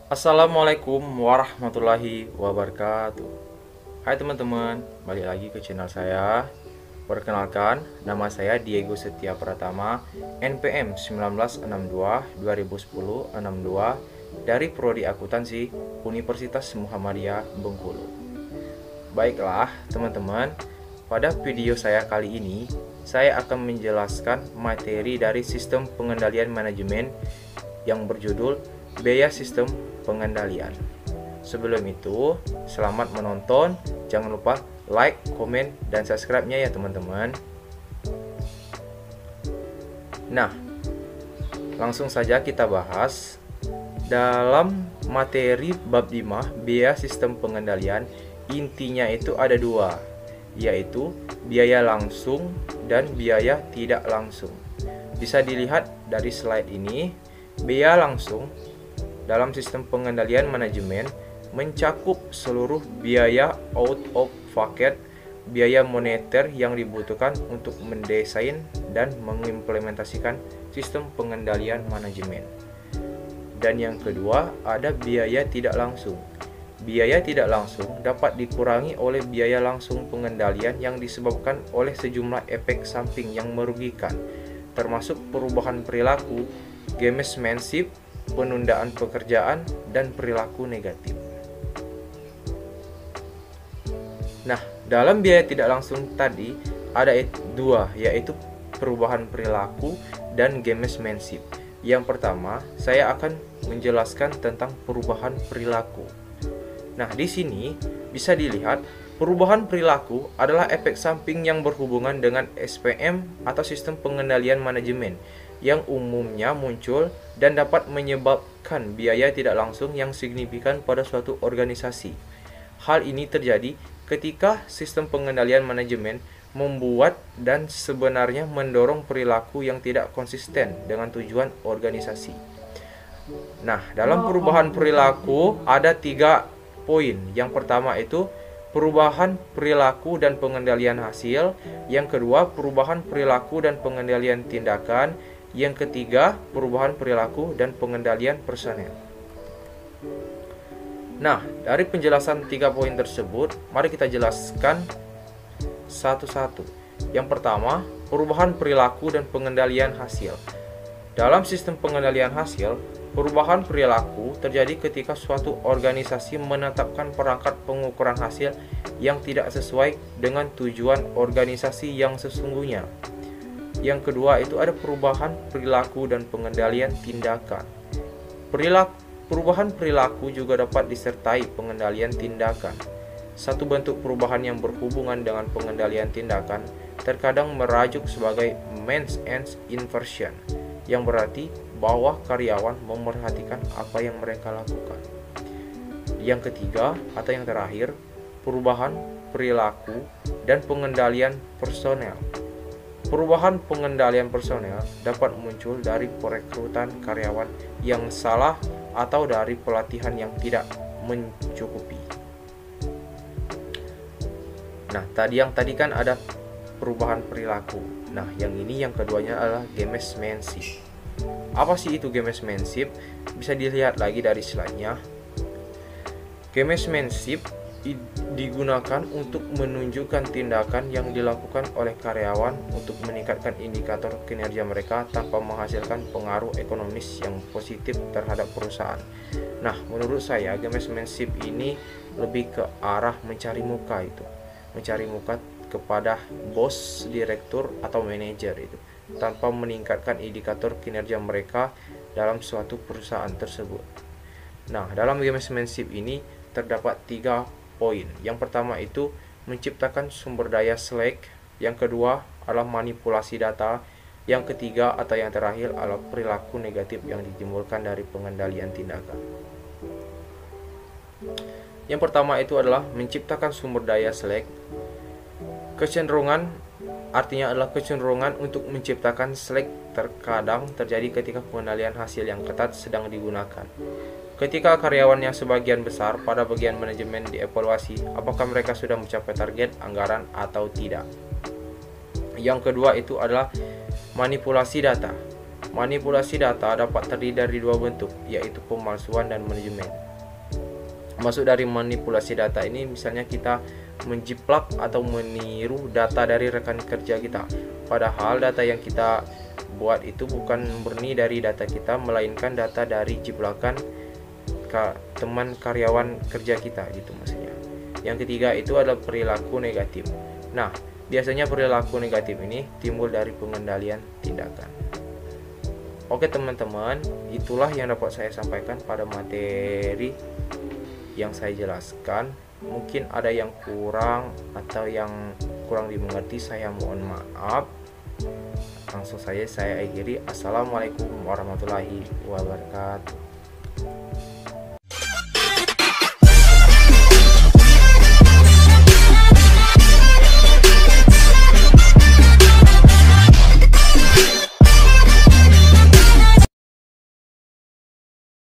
Assalamualaikum warahmatullahi wabarakatuh. Hai teman-teman, balik lagi ke channel saya. Perkenalkan, nama saya Diego Setia Pratama, NPM 1962-2010-62 dari Prodi Akuntansi Universitas Muhammadiyah Bengkulu. Baiklah teman-teman, pada video saya kali ini saya akan menjelaskan materi dari sistem pengendalian manajemen yang berjudul biaya sistem pengendalian. Sebelum itu, selamat menonton. Jangan lupa like, komen, dan subscribe-nya ya teman-teman. Nah, langsung saja kita bahas. Dalam materi bab 5 biaya sistem pengendalian, intinya itu ada dua, yaitu biaya langsung dan biaya tidak langsung. Bisa dilihat dari slide ini, biaya langsung dalam sistem pengendalian manajemen mencakup seluruh biaya out of pocket, biaya moneter yang dibutuhkan untuk mendesain dan mengimplementasikan sistem pengendalian manajemen. Dan yang kedua, ada biaya tidak langsung. Biaya tidak langsung dapat dikurangi oleh biaya langsung pengendalian yang disebabkan oleh sejumlah efek samping yang merugikan, termasuk perubahan perilaku, gamesmanship, penundaan pekerjaan, dan perilaku negatif. Nah, dalam biaya tidak langsung tadi ada dua, yaitu perubahan perilaku dan gamesmanship. Yang pertama, saya akan menjelaskan tentang perubahan perilaku. Nah, di sini bisa dilihat perubahan perilaku adalah efek samping yang berhubungan dengan SPM atau sistem pengendalian manajemen yang umumnya muncul dan dapat menyebabkan biaya tidak langsung yang signifikan pada suatu organisasi. Hal ini terjadi ketika sistem pengendalian manajemen membuat dan sebenarnya mendorong perilaku yang tidak konsisten dengan tujuan organisasi. Nah, dalam perubahan perilaku ada 3 poin. Yang pertama itu perubahan perilaku dan pengendalian hasil. Yang kedua, perubahan perilaku dan pengendalian tindakan. Yang ketiga, perubahan perilaku dan pengendalian personel. Nah, dari penjelasan 3 poin tersebut, mari kita jelaskan satu-satu. Yang pertama, perubahan perilaku dan pengendalian hasil. Dalam sistem pengendalian hasil, perubahan perilaku terjadi ketika suatu organisasi menetapkan perangkat pengukuran hasil yang tidak sesuai dengan tujuan organisasi yang sesungguhnya. Yang kedua itu ada perubahan perilaku dan pengendalian tindakan. Perubahan perilaku juga dapat disertai pengendalian tindakan. Satu bentuk perubahan yang berhubungan dengan pengendalian tindakan terkadang merajuk sebagai means end inversion, yang berarti bahwa karyawan memerhatikan apa yang mereka lakukan. Yang ketiga atau yang terakhir, perubahan perilaku dan pengendalian personel. Perubahan pengendalian personel dapat muncul dari perekrutan karyawan yang salah atau dari pelatihan yang tidak mencukupi. Nah, tadi kan ada perubahan perilaku. Nah, yang ini yang keduanya adalah gamesmanship. Apa sih itu gamesmanship? Bisa dilihat lagi dari slide-nya. Gamesmanship digunakan untuk menunjukkan tindakan yang dilakukan oleh karyawan untuk meningkatkan indikator kinerja mereka tanpa menghasilkan pengaruh ekonomis yang positif terhadap perusahaan. Nah, menurut saya gamesmanship ini lebih ke arah mencari muka itu. Mencari muka kepada bos, direktur, atau manajer itu tanpa meningkatkan indikator kinerja mereka dalam suatu perusahaan tersebut. Nah, dalam gamesmanship ini terdapat 3 poin. Yang pertama itu menciptakan sumber daya slack. Yang kedua adalah manipulasi data. Yang ketiga atau yang terakhir adalah perilaku negatif yang ditimbulkan dari pengendalian tindakan. Yang pertama itu adalah menciptakan sumber daya slack. Kecenderungan artinya adalah kecenderungan untuk menciptakan slack terkadang terjadi ketika pengendalian hasil yang ketat sedang digunakan. Ketika karyawannya sebagian besar pada bagian manajemen dievaluasi apakah mereka sudah mencapai target anggaran atau tidak. Yang kedua itu adalah manipulasi data. Manipulasi data dapat terdiri dari dua bentuk, yaitu pemalsuan dan manajemen. Maksud dari manipulasi data ini misalnya kita menjiplak atau meniru data dari rekan kerja kita, padahal data yang kita buat itu bukan murni dari data kita, melainkan data dari jiplakan teman karyawan kerja kita gitu maksudnya. Yang ketiga itu adalah perilaku negatif. Nah, biasanya perilaku negatif ini timbul dari pengendalian tindakan. Oke teman-teman, itulah yang dapat saya sampaikan pada materi yang saya jelaskan. Mungkin ada yang kurang atau yang kurang dimengerti, saya mohon maaf. Langsung saja saya akhiri. Assalamualaikum warahmatullahi wabarakatuh.